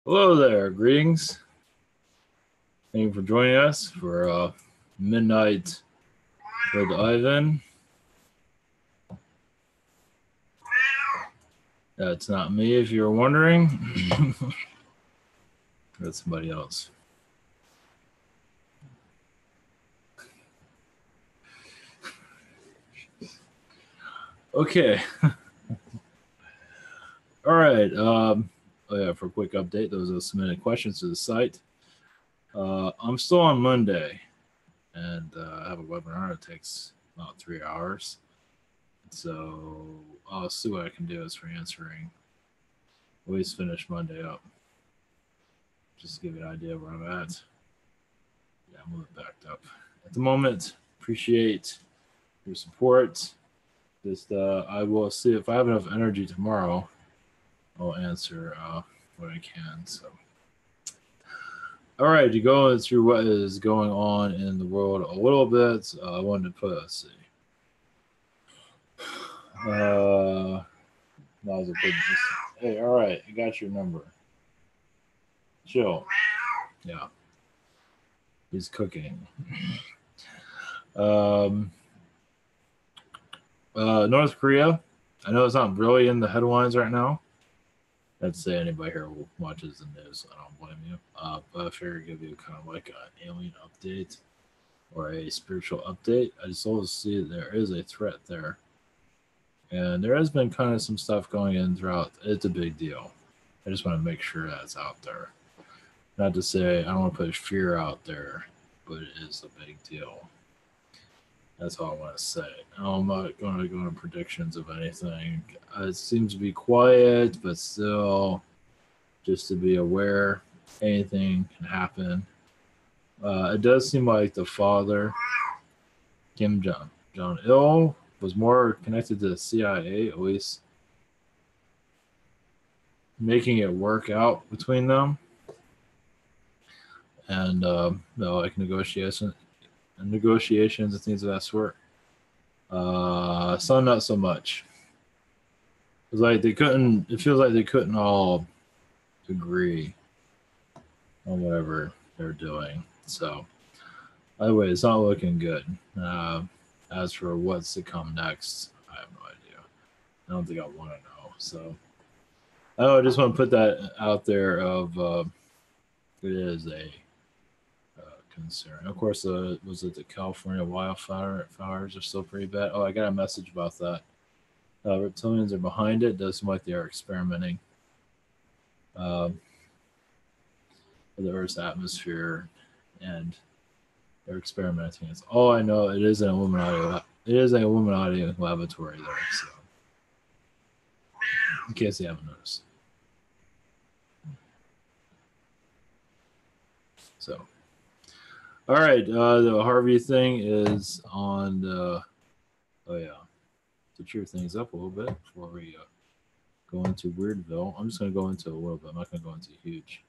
Hello there, greetings. Thank you for joining us for Midnight with Ivan. That's not me, if you're wondering. That's somebody else. Okay. All right. Oh yeah, for a quick update, those are submitted questions to the site. I'm still on Monday, and I have a webinar that takes about 3 hours. So I'll see what I can do as for answering. Always finish Monday up. Just to give you an idea of where I'm at. Yeah, I'm a little backed up at the moment. Appreciate your support. Just I will see if I have enough energy tomorrow. I'll answer what I can. So, all right, to go through what is going on in the world a little bit. I wanted to put. Let's see. Hey, all right, I got your number. Chill. Yeah. He's cooking. North Korea. I know it's not really in the headlines right now. I'd say anybody here who watches the news, I don't blame you. But I figured I'd give you kind of like an alien update or a spiritual update. I just always see that there is a threat there. And there has been kind of some stuff going in throughout. It's a big deal. I just want to make sure that's out there. Not to say I don't want to put fear out there, but it is a big deal. That's all I want to say. I'm not going to go into predictions of anything. It seems to be quiet, but still, just to be aware, anything can happen. It does seem like the father, Kim Jong-il, was more connected to the CIA, at least making it work out between them. And like negotiations and things of that sort. Some not so much. It's like they couldn't. It feels like they couldn't all agree on whatever they're doing. So, either way, it's not looking good. As for what's to come next, I have no idea. I don't think I want to know. So, I just want to put that out there. It is a concern. Of course, was it the California wildfires are still pretty bad? Oh, I got a message about that. Reptilians are behind it. It does seem like they are experimenting with the Earth's atmosphere, and they're experimenting. It's all I know. It is an Illuminati. It is an Illuminati laboratory there. So, in case you haven't noticed. So. All right, the Harvey thing is on the. Oh yeah, to cheer things up a little bit before we go into Weirdville. I'm just going to go into a little bit. I'm not going to go into huge.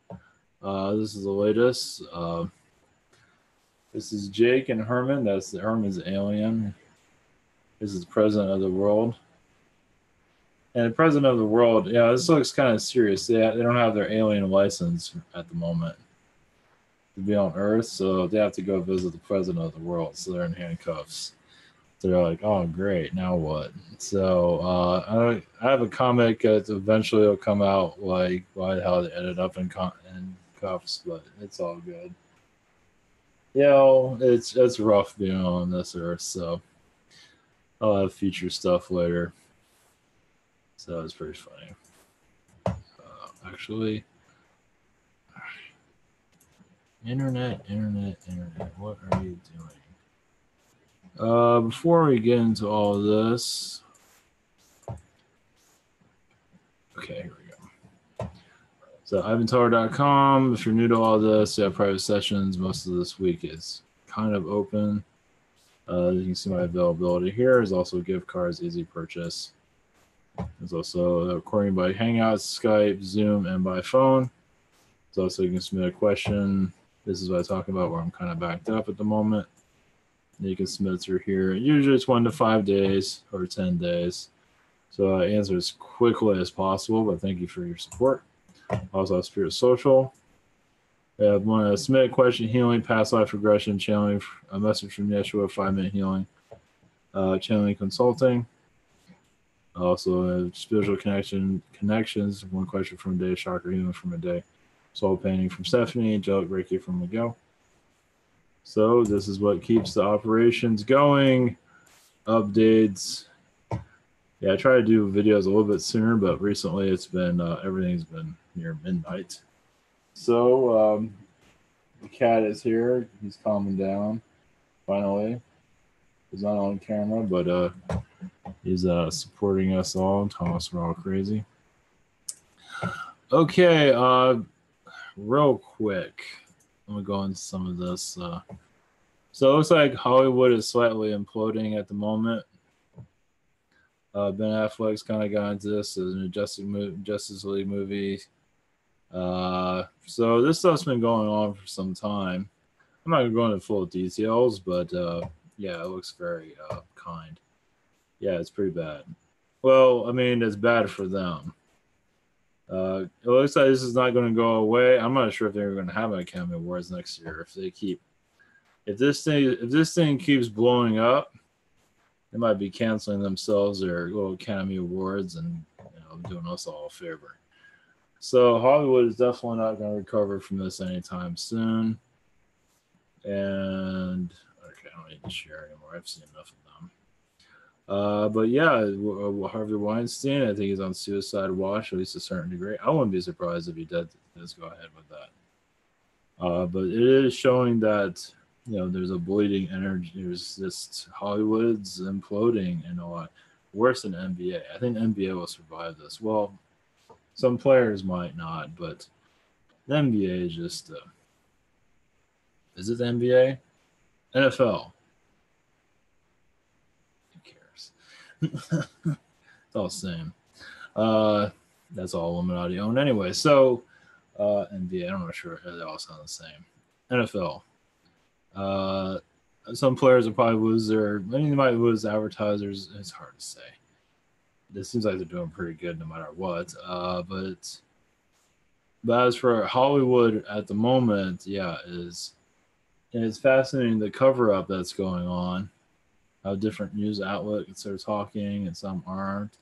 This is the latest. This is Jake and Herman. Herman's alien. This is the president of the world. And the president of the world, yeah, this looks kind of serious. They don't have their alien license at the moment to be on Earth, so they have to go visit the president of the world. So they're in handcuffs. So they're like, "Oh, great! Now what?" So I have a comic that eventually will come out, like why how they ended up in cuffs, but it's all good. It's rough being on this Earth, so I'll have future stuff later. So it's pretty funny. Actually. Internet, what are you doing? Before we get into all of this, okay, here we go. So ivantower.com, if you're new to all this, you have private sessions. Most of this week is kind of open. You can see my availability here. There's also gift cards, easy purchase. There's also recording by Hangouts, Skype, Zoom, and by phone. So also you can submit a question. This is what I'm talking about where I'm kind of backed up at the moment. You can submit through here. Usually it's 1 to 5 days or 10 days. So I answer as quickly as possible, but thank you for your support. Also have Spirit Social. We have one submit a question, healing, past life regression, channeling a message from Yeshua, 5-minute healing, channeling consulting. Also spiritual connections, one question from a day, chakra healing from a day, soul painting from Stephanie, angelic Reiki from Miguel. So this is what keeps the operations going. Updates. Yeah, I try to do videos a little bit sooner, but recently it's been everything's been near midnight. So the cat is here. He's calming down. Finally, he's not on camera, but he's supporting us all, telling us we're all crazy. Okay, real quick, I'm gonna go into some of this. So it looks like Hollywood is slightly imploding at the moment. Ben Affleck's kind of got into this as an Justice League movie. So this stuff's been going on for some time. I'm not going to go into full details, but yeah, it looks very kind. Yeah, it's pretty bad. Well, I mean, it's bad for them. It looks like this is not going to go away. I'm not sure if they're going to have an Academy Awards next year. If this thing keeps blowing up, they might be canceling themselves their little Academy Awards and doing us all a favor. So Hollywood is definitely not going to recover from this anytime soon. And okay, I don't need to share anymore. I've seen enough of them. But yeah, Harvey Weinstein, I think he's on suicide watch, at least to a certain degree. I wouldn't be surprised if he did. Let's go ahead with that. But it is showing that there's a bleeding energy. There's this Hollywood's imploding and a lot worse than NBA. I think NBA will survive this. Well, some players might not, but the NBA is just. Is it the NBA? NFL. Who cares? It's all the same. That's all Illuminati owned anyway. So NBA, I'm not sure they all sound the same. NFL. Some players will probably lose they might lose advertisers. It's hard to say. It seems like they're doing pretty good no matter what. But as for Hollywood at the moment, yeah, it's fascinating the cover up that's going on. How different news outlets are talking and some aren't.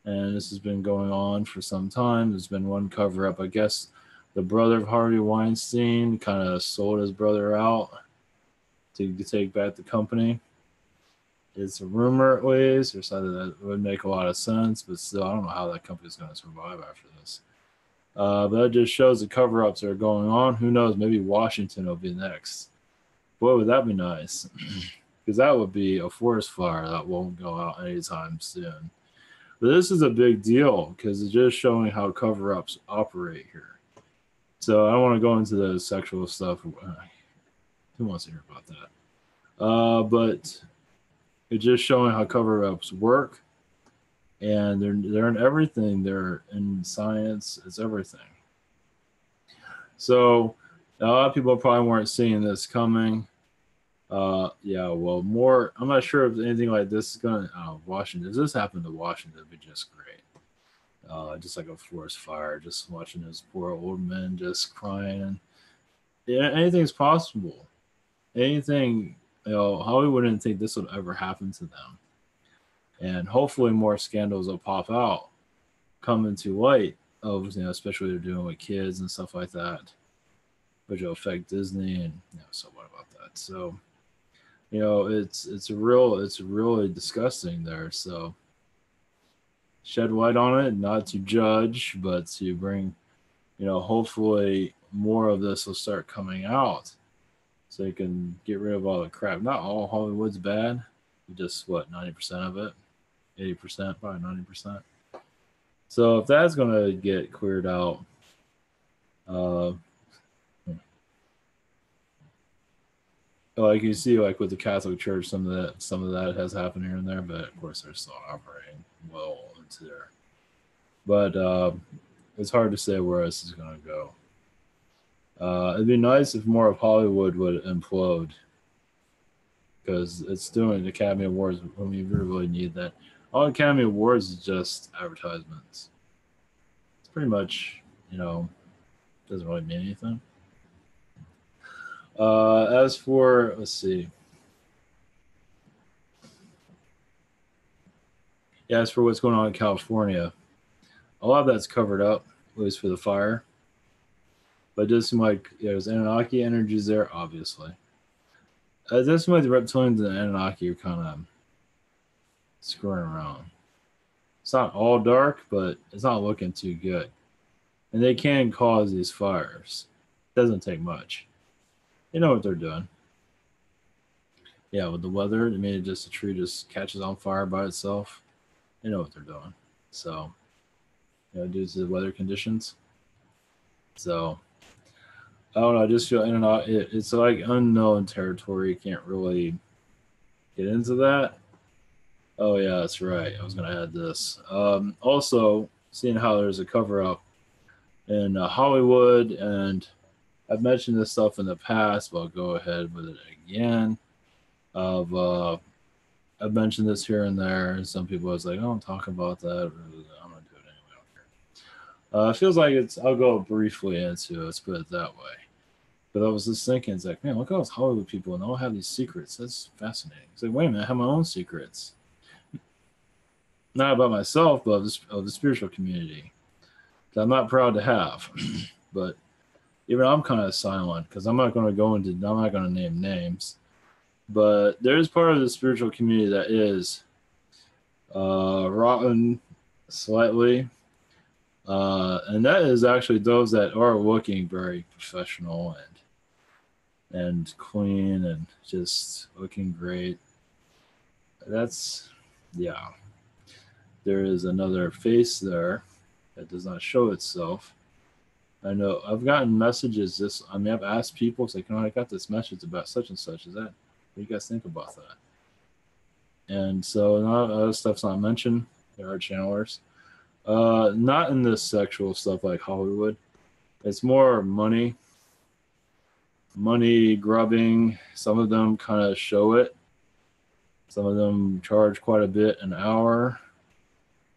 And this has been going on for some time. There's been one cover up. I guess the brother of Harvey Weinstein kind of sold his brother out to take back the company. It's a rumor, at least, or something that would make a lot of sense, but still, I don't know how that company is going to survive after this. But that just shows the cover-ups that are going on. Who knows? Maybe Washington will be next. Boy, would that be nice? Because that would be a forest fire that won't go out anytime soon. But this is a big deal because it's just showing how cover-ups operate here. So I don't want to go into the sexual stuff. Who wants to hear about that? But it's just showing how cover-ups work, and they're in everything. They're in science. It's everything. So a lot of people probably weren't seeing this coming. Yeah, well, more. I'm not sure if anything like this is going to Washington. If this happened to Washington, it'd be just great. Just like a forest fire. Just watching those poor old men just crying. Yeah, anything's possible. Anything, Hollywood didn't think this would ever happen to them. And hopefully more scandals will pop out, come into light of, especially they're doing with kids and stuff like that, which will affect Disney and, so what about that? So, it's really disgusting there. So shed light on it, not to judge, but to bring, hopefully more of this will start coming out. So you can get rid of all the crap. Not all Hollywood's bad. Just 90% of it, 80%, probably 90%. So if that's gonna get cleared out, like you see, like with the Catholic Church, some of that has happened here and there, but of course they're still operating well into there. But it's hard to say where this is gonna go. It'd be nice if more of Hollywood would implode, because it's doing the Academy Awards when we really need that. All Academy Awards is just advertisements. It's pretty much doesn't really mean anything. As for, let's see. Yeah, as for what's going on in California, a lot of that's covered up, at least for the fire. But it does seem like there's Anunnaki energies there, obviously. It does seem like the reptilians and the Anunnaki are kind of screwing around. It's not all dark, but it's not looking too good. And they can cause these fires. It doesn't take much. They know what they're doing. Yeah, with the weather, I mean, just a tree just catches on fire by itself. They know what they're doing. So, due to the weather conditions. So, I don't know. I just feel it's like unknown territory. You can't really get into that. Oh yeah, that's right. I was gonna add this. Also, seeing how there's a cover up in Hollywood, and I've mentioned this stuff in the past, but I'll go ahead with it again. Of I've mentioned this here and there, and some people was like, "Oh, I'm talking about that." I'm gonna do it anyway. It feels like it's. I'll go briefly into it. Let's put it that way. But I was just thinking, it's like, man, look at all those Hollywood people, and they all have these secrets. That's fascinating. It's like, wait a minute, I have my own secrets. Not about myself, but of the spiritual community that I'm not proud to have. But even I'm kind of silent because I'm not going to name names. But there's part of the spiritual community that is rotten slightly. And that is actually those that are looking very professional and clean and just looking great. That's, yeah. There is another face there that does not show itself. I know I've gotten messages I've asked people, it's like, I got this message about such and such. What do you guys think about that? And so not other stuff's not mentioned. There are channelers. Not in this sexual stuff like Hollywood. It's more money grubbing. Some of them kind of show it. Some of them charge quite a bit an hour.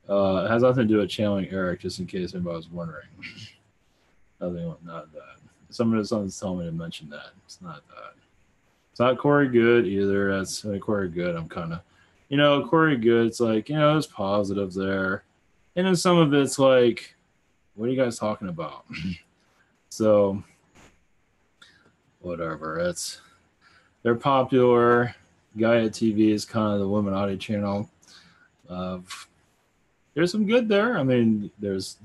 It has nothing to do with channeling Eric, just in case anybody was wondering. Nothing, not that. Someone's telling me to mention that. It's not that. It's not Corey Good either. That's Corey Good. I'm kind of, Corey Good. It's like, there's positives there. And then some of it's like, what are you guys talking about? So, whatever. They're popular. Gaia TV is kind of the Illuminati channel. There's some good there. I mean, there's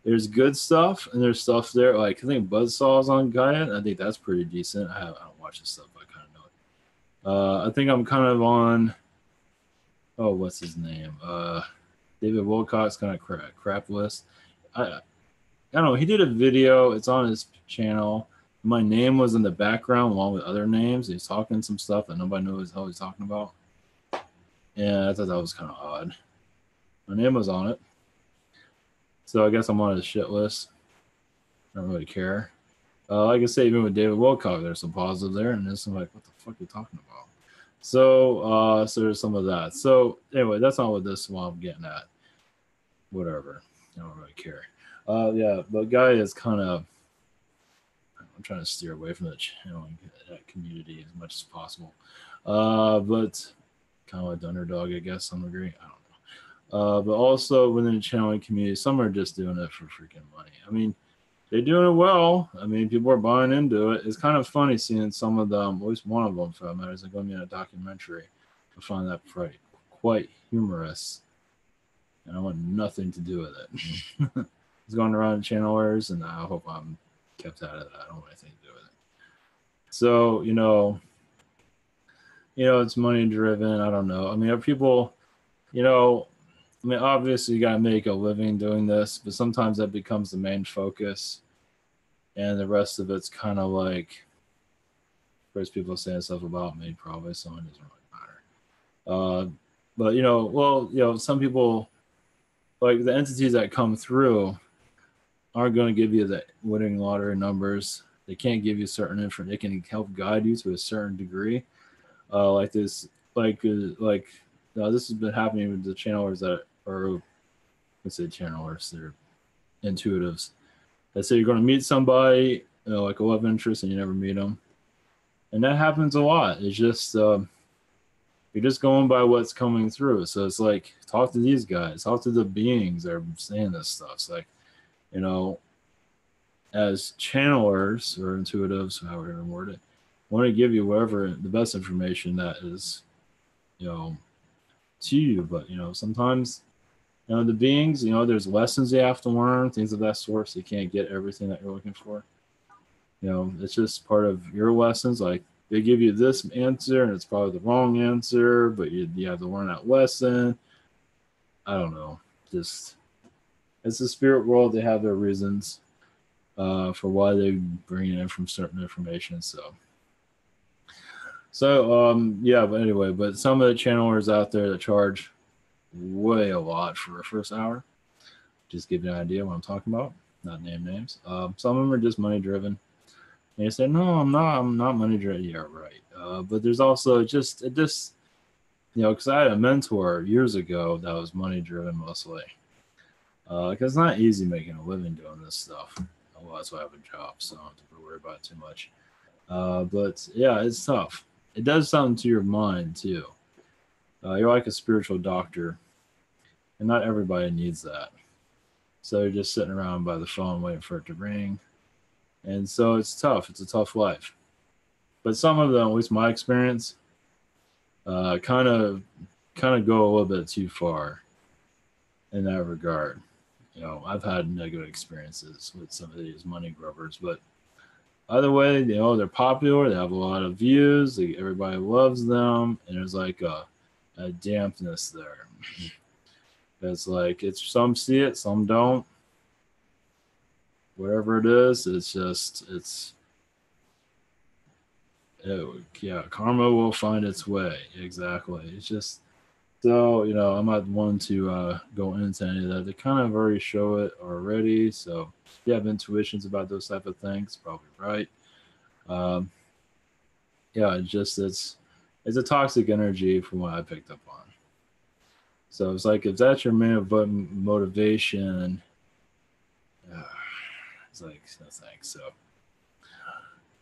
good stuff, and there's stuff there. Like, I think Buzzsaw's on Gaia. I think that's pretty decent. I don't watch this stuff, but I kind of know it. I think I'm kind of on. Oh, what's his name? David Wilcock's kind of crap list. I don't know. He did a video. It's on his channel. My name was in the background along with other names. He's talking some stuff that nobody knows what he's talking about. Yeah, I thought that was kind of odd. My name was on it. So I guess I'm on his shit list. I don't really care. Like I say, even with David Wilcock, there's some positive there, and there's some like, what the fuck are you talking about? So there's some of that. So anyway, that's not what this one I'm getting at. Whatever. I don't really care. Yeah, but Guy is kind of. I'm trying to steer away from that community as much as possible. But kind of like the underdog, I guess, some degree. I don't know. But also within the channeling community, some are just doing it for freaking money. I mean, they're doing it well. I mean, people are buying into it. It's kind of funny seeing some of them, at least one of them, for that matter, is going to be in a documentary. I find that quite humorous. And I want nothing to do with it. It's going around channelers, and I hope I'm kept out of that. I don't want anything to do with it. So, it's money driven. I don't know. I mean, are people, obviously you got to make a living doing this, but sometimes that becomes the main focus. And the rest of it's kind of like, first people saying stuff about me, probably, so it doesn't really matter. But, some people, like the entities that come through, aren't going to give you the winning lottery numbers. They can't give you certain information. They can help guide you to a certain degree. This has been happening with the channelers that are, let's say channelers, they're intuitives. Let's say you're going to meet somebody, like a love interest, and you never meet them, and that happens a lot. It's just you're just going by what's coming through. So it's like, talk to these guys, talk to the beings that are saying this stuff. It's like, you know, as channelers or intuitives, however you word it, want to give you whatever the best information that is, you know, to you. But sometimes, the beings, there's lessons you have to learn, things of that sort. So you can't get everything that you're looking for. It's just part of your lessons. Like, they give you this answer and it's probably the wrong answer, but you have to learn that lesson. I don't know. Just, it's the spirit world. They have their reasons for why they bring in from certain information. Yeah, but anyway, but some of the channelers out there that charge way a lot for a first hour, just give you an idea what I'm talking about, not name names. Some of them are just money driven. And you say, no, I'm not money driven. Yeah, right. But there's also because I had a mentor years ago that was money driven mostly. Because it's not easy making a living doing this stuff. Well, that's why I have a job, so I don't have to worry about it too much. But yeah, it's tough. It does something to your mind too. You're like a spiritual doctor, and not everybody needs that. So you're just sitting around by the phone waiting for it to ring. And so it's tough. It's a tough life. But some of them, at least my experience, kind of go a little bit too far in that regard. I've had negative experiences with some of these money grubbers, but either way, they're popular. They have a lot of views. Everybody loves them, and there's like a dampness there. It's like, some see it, some don't. Whatever it is, karma will find its way. Exactly. It's just, so, I'm not one to go into any of that. They kind of already show it already. So if you have intuitions about those type of things, probably right. It's a toxic energy from what I picked up on. So it's like, if that's your main motivation, it's like, no thanks. So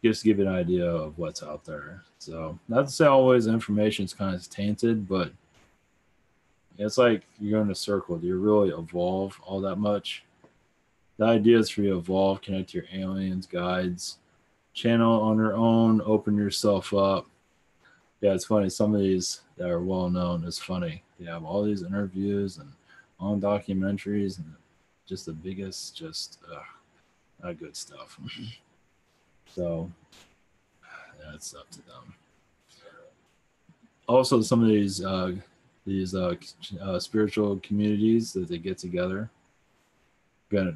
just to give you an idea of what's out there. So not to say always information is kind of tainted, but it's like you're in a circle. Do you really evolve all that much? The idea is for you to evolve, connect to your aliens, guides, channel on your own, open yourself up. Yeah, it's funny. Some of these that are well known is funny. They have all these interviews and long documentaries and just the biggest, not good stuff. So yeah, it's up to them. Also, some of these spiritual communities that they get together, wherever,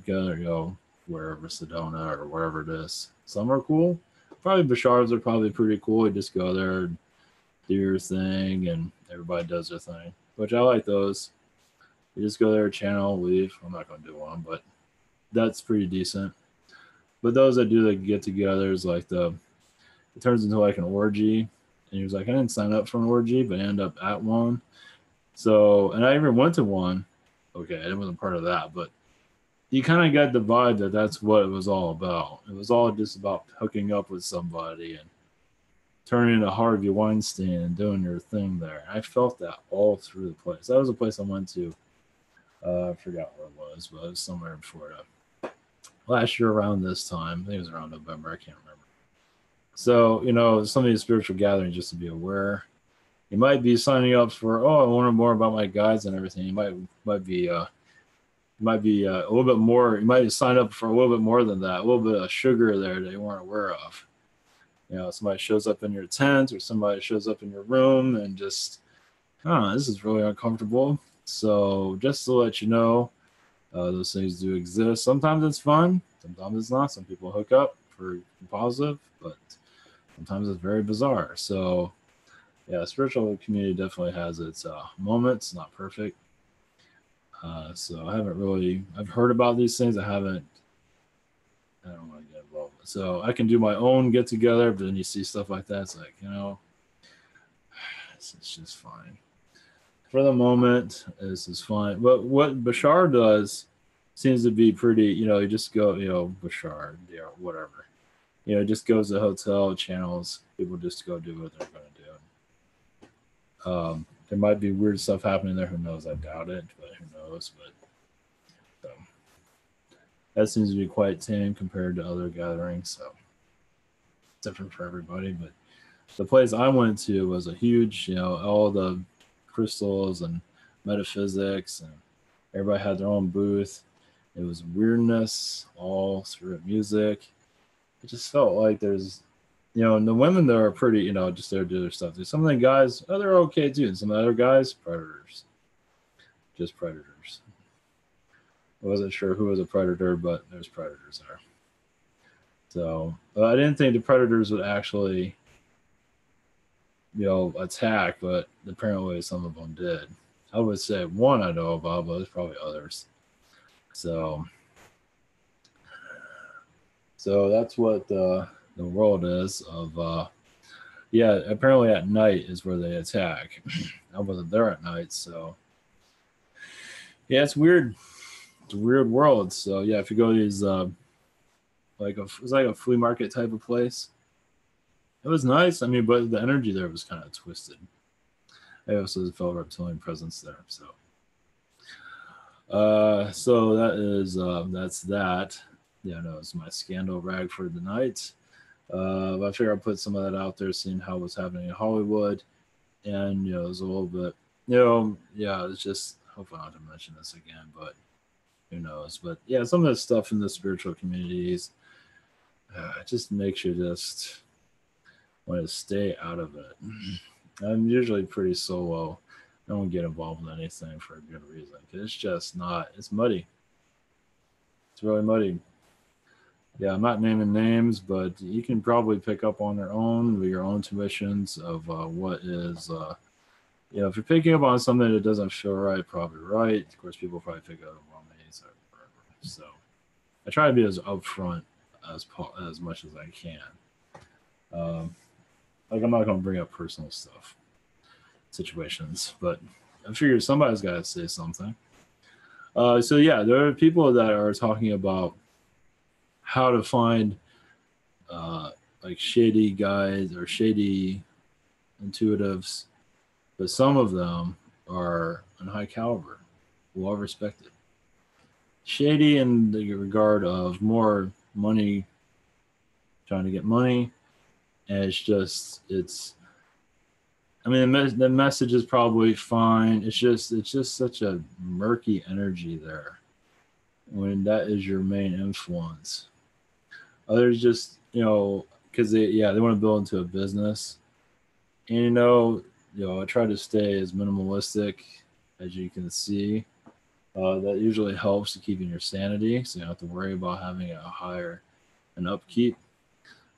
Sedona or wherever it is. Some are cool. Probably Bashar's are probably pretty cool. You just go there, do your thing, and everybody does their thing, which I like those. You just go there, channel, leave. I'm not going to do one, but that's pretty decent. But those that do the get-togethers, like it turns into like an orgy, and he was like, I didn't sign up for an orgy, but I ended up at one. So, and I even went to one. Okay, I wasn't part of that, but you kind of got the vibe that that's what it was all about. It was all just about hooking up with somebody and turning into Harvey Weinstein and doing your thing there. I felt that all through the place. That was a place I went to. I forgot where it was, but it was somewhere in Florida. Last year around this time, I think it was around November. I can't remember. So, some of these spiritual gatherings, just to be aware, you might be signing up for, I want to know more about my guides and everything. You might be a little bit more. You might sign up for a little bit more than that. A little bit of sugar there that you weren't aware of. Somebody shows up in your tent or somebody shows up in your room and just, this is really uncomfortable. So just to let you know, those things do exist. Sometimes it's fun. Sometimes it's not. Some people hook up for positive, but sometimes it's very bizarre. So yeah, the spiritual community definitely has its moments, not perfect. So I've heard about these things. I don't want to get involved. So I can do my own get together, but then you see stuff like that. It's like, it's just fine. For the moment, this is fine. But what Bashar does seems to be pretty. You just go, Bashar, whatever. Just goes to hotel channels. People just go do what they're going to do. There might be weird stuff happening there. Who knows? I doubt it, but who knows? But that seems to be quite tame compared to other gatherings. So different for everybody. But the place I went to was a huge, all the crystals and metaphysics, and everybody had their own booth. It was weirdness, all through music. It just felt like there's, and the women there are pretty, just there to do their stuff. There's some of the guys, they're okay too. And some of the other guys, predators, just predators. I wasn't sure who was a predator, but there's predators there. So I didn't think the predators would actually, attack, but apparently some of them did. I would say one I know about, but there's probably others. So that's what the world is of. Yeah, apparently at night is where they attack. I wasn't there at night, so yeah, it's weird. It's a weird world. So yeah, if you go to these it's like a flea market type of place. It was nice. I mean, but the energy there was kind of twisted. I also felt reptilian presence there. So that is that's that. Yeah, no, it's my scandal rag for the night. I figure I'll put some of that out there, seeing how what's happening in Hollywood, and it's a little bit, yeah, it's just hopefully not to mention this again, but who knows? But yeah, some of the stuff in the spiritual communities just makes you just want to stay out of it. I'm usually pretty solo. I don't get involved in anything for a good reason. It's just not. It's muddy. It's really muddy. Yeah, I'm not naming names, but you can probably pick up on their own with your own tuitions of what is. If you're picking up on something that doesn't feel right, probably right. Of course, people probably pick up on wrong things or whatever. So I try to be as upfront as much as I can. Like I'm not going to bring up personal stuff, situations, but I figure somebody's got to say something. So yeah, there are people that are talking about how to find like shady guys or shady intuitives, but some of them are in high caliber, well respected. Shady in the regard of more money, trying to get money, and it's. I mean, the message is probably fine. It's just such a murky energy there when that is your main influence. Others just because they want to build into a business, and I try to stay as minimalistic as you can see. That usually helps to keeping your sanity, so you don't have to worry about having an upkeep.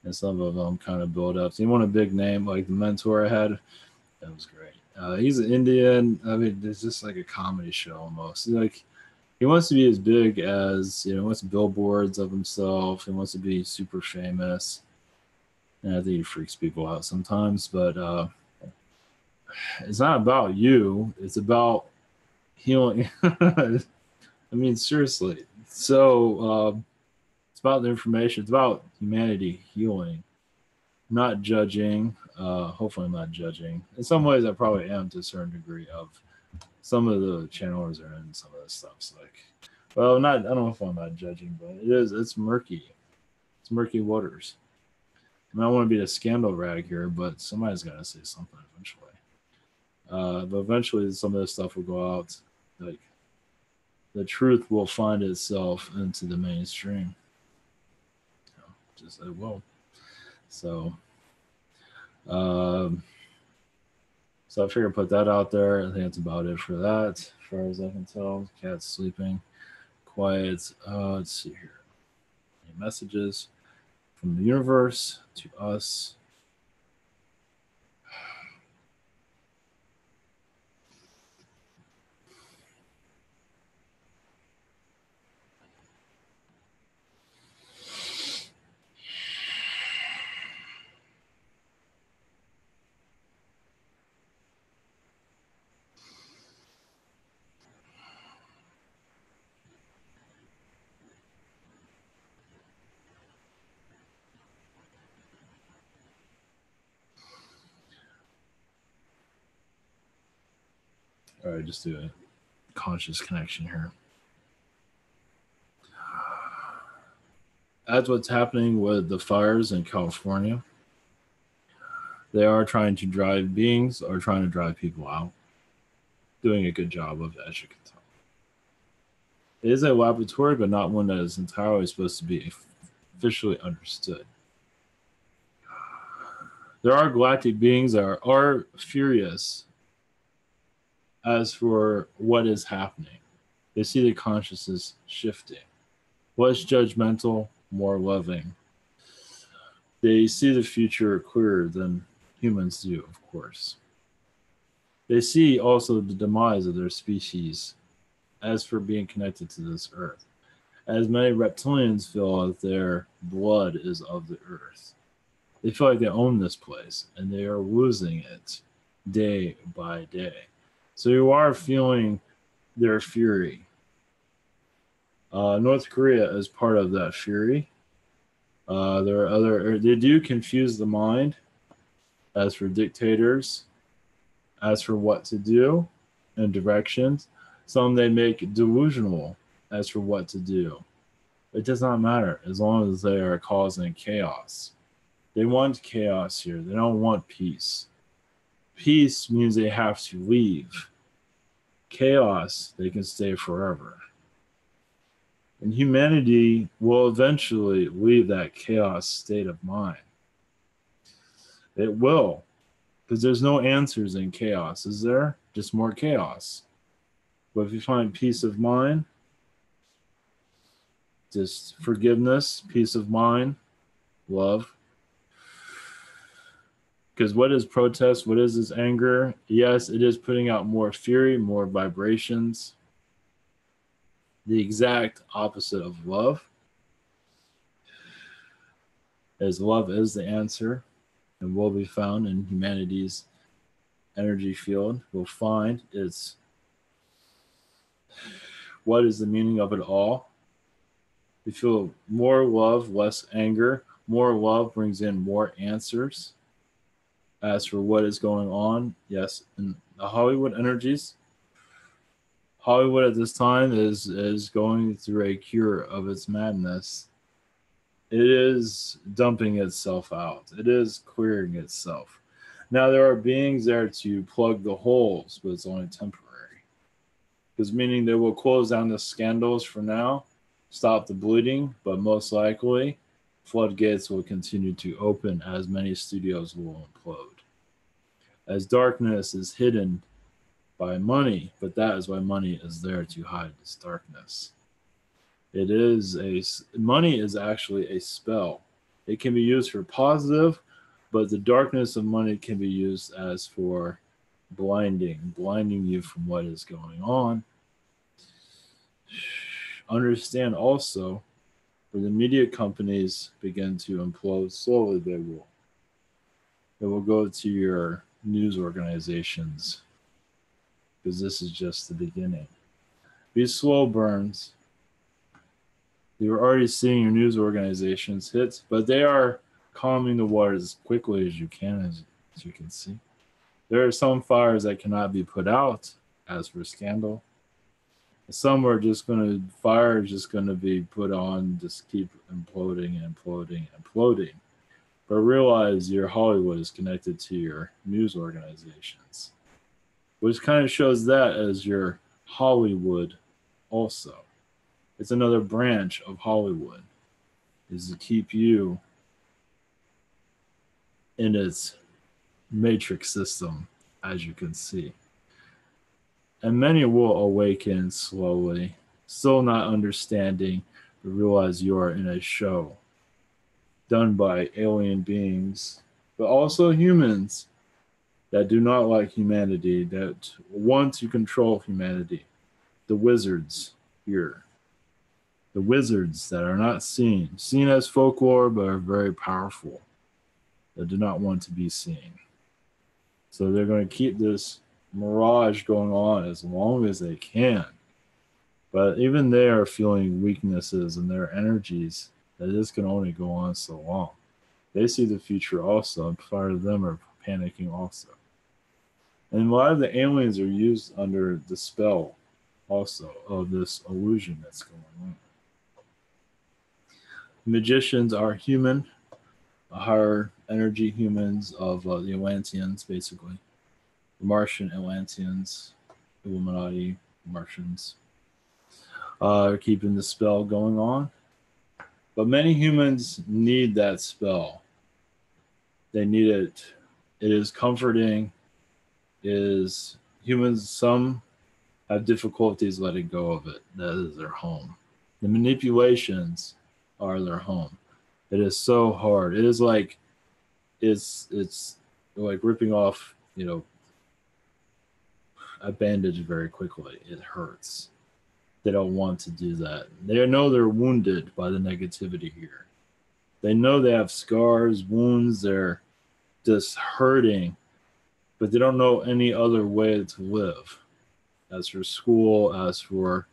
And some of them kind of build up. So you want a big name like the mentor I had. That was great. He's an Indian. I mean, it's just like a comedy show almost. Like he wants to be as big as he wants billboards of himself. He wants to be super famous, and I think he freaks people out sometimes. But it's not about you. It's about healing. I mean, seriously. So it's about the information. It's about humanity healing, not judging. Hopefully, I'm not judging. In some ways, I probably am to a certain degree of some of the channelers are in some of this stuff. So like, well, not. I don't know if I'm not judging, but it is. It's murky. It's murky waters. I mean, I want to be a scandal rag here, but somebody's got to say something eventually. But eventually, some of this stuff will go out. Like, the truth will find itself into the mainstream. Just it will. So. So I figured put that out there. I think that's about it for that, as far as I can tell. Cat's sleeping, quiet. Let's see here. Any messages from the universe to us. All right, just do a conscious connection here. That's what's happening with the fires in California. They are trying to drive beings or trying to drive people out. Doing a good job of it, as you can tell. It is a laboratory, but not one that is entirely supposed to be officially understood. There are galactic beings that are furious as for what is happening. They see the consciousness shifting. Less judgmental, more loving. They see the future clearer than humans do, of course. They see also the demise of their species as for being connected to this earth. As many reptilians feel that their blood is of the earth. They feel like they own this place and they are losing it day by day. So you are feeling their fury. North Korea is part of that fury. There are other, they do confuse the mind as for dictators, as for what to do and directions. Some they make delusional as for what to do. It does not matter as long as they are causing chaos. They want chaos here. They don't want peace. Peace means they have to leave. Chaos, they can stay forever. And humanity will eventually leave that chaos state of mind. It will, because there's no answers in chaos, is there? Just more chaos. But if you find peace of mind, just forgiveness, peace of mind, love. Because what is protest? What is this anger? Yes, it is putting out more fury, more vibrations. The exact opposite of love. As love is the answer and will be found in humanity's energy field. We'll find it's what is the meaning of it all. We feel more love, less anger. More love brings in more answers. As for what is going on, yes, in the Hollywood energies, Hollywood at this time is going through a cure of its madness. It is dumping itself out. It is clearing itself. Now there are beings there to plug the holes, but it's only temporary. Because meaning they will close down the scandals for now, stop the bleeding, but most likely floodgates will continue to open as many studios will implode. As darkness is hidden by money, but that is why money is there to hide this darkness. Money is actually a spell. It can be used for positive, but the darkness of money can be used as for blinding you from what is going on. Understand also, when the media companies begin to implode, slowly they will go to your news organizations, because this is just the beginning. These slow burns, you're already seeing your news organizations hit, but they are calming the waters as quickly as you can, as you can see. There are some fires that cannot be put out, as for scandal. Some are just going to, fire is just going to be put on, just keep imploding, imploding, imploding. But realize your Hollywood is connected to your news organizations, which kind of shows that as your Hollywood also. It's another branch of Hollywood, is to keep you in its matrix system, as you can see. And many will awaken slowly, still not understanding, but realize you are in a show done by alien beings, but also humans that do not like humanity, that want to control humanity. The wizards here. The wizards that are not seen as folklore, but are very powerful, that do not want to be seen. So they're going to keep this mirage going on as long as they can. But even they are feeling weaknesses in their energies, that this can only go on so long. They see the future also, and part of them are panicking also. And a lot of the aliens are used under the spell also of this illusion that's going on. Magicians are human, higher energy humans of the Atlanteans, basically. The Martian Atlanteans, Illuminati, Martians, are keeping the spell going on. But many humans need that spell. They need it. It is comforting. Humans, some have difficulties letting go of it. That is their home. The manipulations are their home. It is so hard. It is like it's like ripping off, a bandage very quickly. It hurts. They don't want to do that. They know they're wounded by the negativity here. They know they have scars, wounds, they're just hurting, but they don't know any other way to live. As for school, as for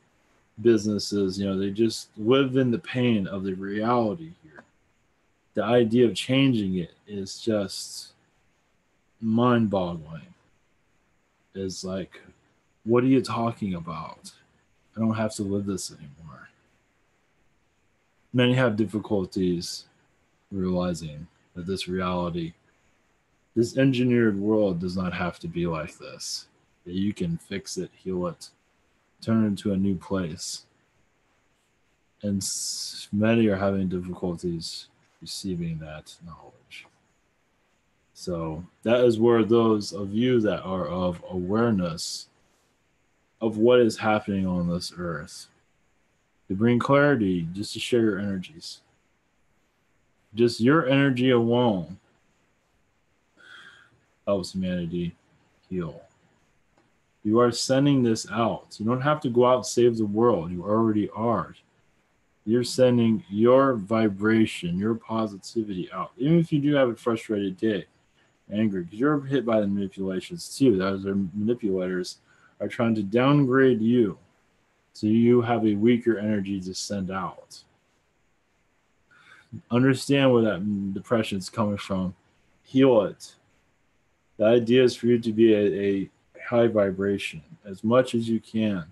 businesses, they just live in the pain of the reality here. The idea of changing it is just mind-boggling. It's like, what are you talking about? I don't have to live this anymore. Many have difficulties realizing that this reality, this engineered world does not have to be like this. That you can fix it, heal it, turn it into a new place. And many are having difficulties receiving that knowledge. So that is where those of you that are of awareness of what is happening on this earth, to bring clarity, just to share your energies. Just your energy alone helps humanity heal. You are sending this out. You don't have to go out and save the world. You already are. You're sending your vibration, your positivity out. Even if you do have a frustrated day, angry, because you're hit by the manipulations too. Those are manipulators are trying to downgrade you so you have a weaker energy to send out. Understand where that depression is coming from. Heal it. The idea is for you to be a high vibration as much as you can,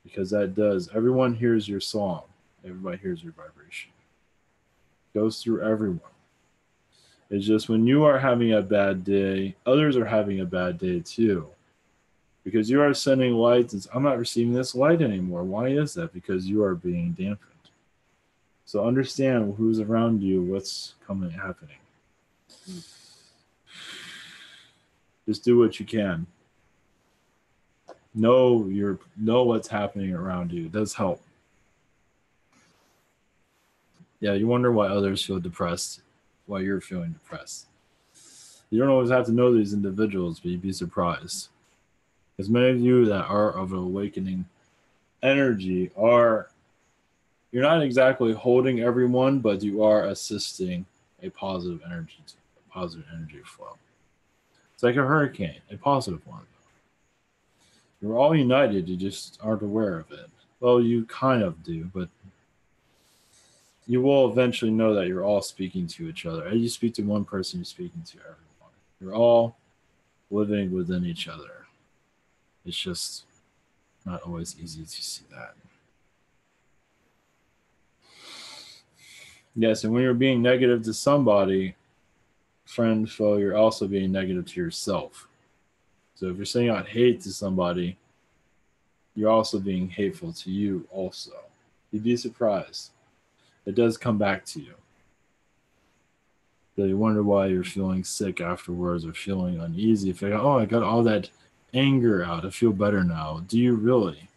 because that does. Everyone hears your song. Everybody hears your vibration. It goes through everyone. It's just when you are having a bad day, others are having a bad day too. Because you are sending light. I'm not receiving this light anymore. Why is that? Because you are being dampened. So understand who's around you, what's happening. Just do what you can. Know what's happening around you. It does help. Yeah, you wonder why others feel depressed, why you're feeling depressed. You don't always have to know these individuals, but you'd be surprised. As many of you that are of an awakening energy you're not exactly holding everyone, but you are assisting a positive energy flow. It's like a hurricane, a positive one. You're all united, you just aren't aware of it. Well, you kind of do, but you will eventually know that you're all speaking to each other. As you speak to one person, you're speaking to everyone. You're all living within each other. It's just not always easy to see that. Yes, and when you're being negative to somebody, friend, foe, you're also being negative to yourself. So if you're saying out hate to somebody, you're also being hateful to you also. You'd be surprised. It does come back to you. So you wonder why you're feeling sick afterwards or feeling uneasy. If you go, oh, I got all that anger out, I feel better now. Do you really?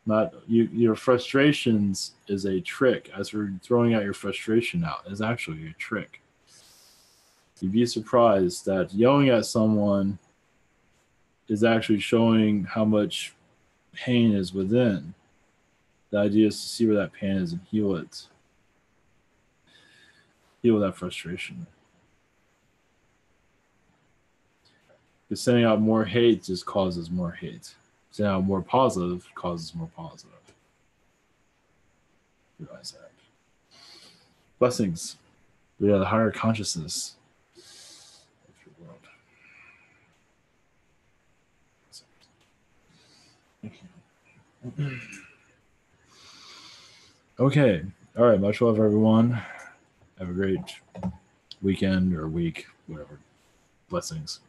Not you. Your frustrations is a trick. As for throwing out your frustration out, is actually a trick. You'd be surprised that yelling at someone is actually showing how much pain is within. The idea is to see where that pain is and heal it. Heal that frustration. Because sending out more hate just causes more hate. Sending out more positive causes more positive. Realize that. Blessings. We are the higher consciousness of your world. Okay. All right. Much love, everyone. Have a great weekend or week, whatever. Blessings.